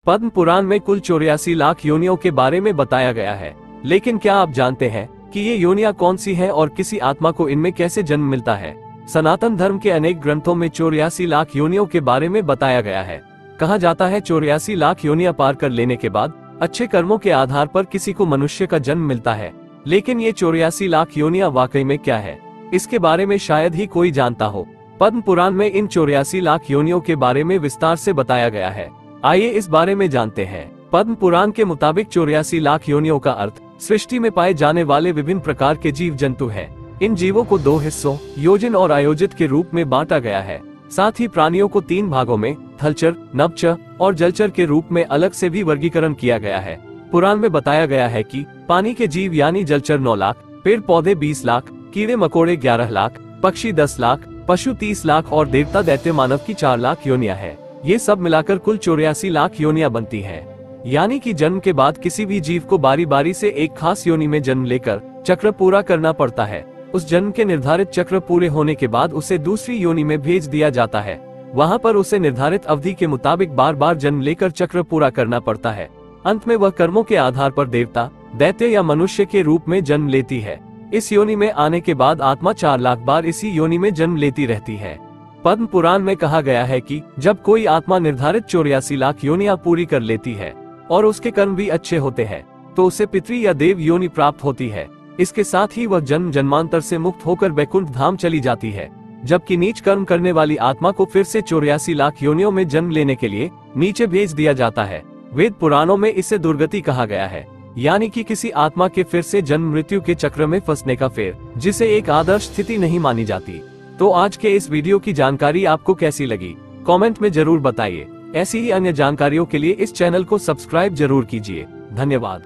पद्म पुराण में कुल 84 लाख योनियों के बारे में बताया गया है। लेकिन क्या आप जानते हैं कि ये योनियां कौन सी हैं और किसी आत्मा को इनमें कैसे जन्म मिलता है? सनातन धर्म के अनेक ग्रंथों में 84 लाख योनियों के बारे में बताया गया है। कहा जाता है 84 लाख योनियां पार कर लेने के बाद अच्छे कर्मों के आधार पर किसी को मनुष्य का जन्म मिलता है। लेकिन ये 84 लाख योनियां वाकई में क्या है, इसके बारे में शायद ही कोई जानता हो। पद्म पुराण में इन 84 लाख योनियों के बारे में विस्तार से बताया गया है। आइए इस बारे में जानते हैं। पद्म पुराण के मुताबिक 84 लाख योनियों का अर्थ सृष्टि में पाए जाने वाले विभिन्न प्रकार के जीव जंतु हैं। इन जीवों को 2 हिस्सों योजन और आयोजित के रूप में बांटा गया है। साथ ही प्राणियों को 3 भागों में थलचर, नभचर और जलचर के रूप में अलग से भी वर्गीकरण किया गया है। पुराण में बताया गया है कि पानी के जीव यानी जलचर 9 लाख, पेड़ पौधे 20 लाख, कीड़े मकोड़े 11 लाख, पक्षी 10 लाख, पशु 30 लाख और देवता दैत्य मानव की 4 लाख योनियां हैं। ये सब मिलाकर कुल 84 लाख योनियां बनती हैं। यानी कि जन्म के बाद किसी भी जीव को बारी बारी से एक खास योनि में जन्म लेकर चक्र पूरा करना पड़ता है। उस जन्म के निर्धारित चक्र पूरे होने के बाद उसे दूसरी योनि में भेज दिया जाता है। वहां पर उसे निर्धारित अवधि के मुताबिक बार बार जन्म लेकर चक्र पूरा करना पड़ता है। अंत में वह कर्मों के आधार पर देवता, दैत्य या मनुष्य के रूप में जन्म लेती है। इस योनि में आने के बाद आत्मा 4 लाख बार इसी योनि में जन्म लेती रहती है। पद्म पुराण में कहा गया है कि जब कोई आत्मा निर्धारित 84 लाख योनियां पूरी कर लेती है और उसके कर्म भी अच्छे होते हैं तो उसे पितृ या देव योनि प्राप्त होती है। इसके साथ ही वह जन्म जन्मांतर से मुक्त होकर वैकुंठ धाम चली जाती है। जबकि नीच कर्म करने वाली आत्मा को फिर से 84 लाख योनियों में जन्म लेने के लिए नीचे भेज दिया जाता है। वेद पुराणों में इसे दुर्गति कहा गया है, यानी कि किसी आत्मा के फिर से जन्म मृत्यु के चक्र में फंसने का फेर, जिसे एक आदर्श स्थिति नहीं मानी जाती। तो आज के इस वीडियो की जानकारी आपको कैसी लगी, कमेंट में जरूर बताइए। ऐसी ही अन्य जानकारियों के लिए इस चैनल को सब्सक्राइब जरूर कीजिए। धन्यवाद।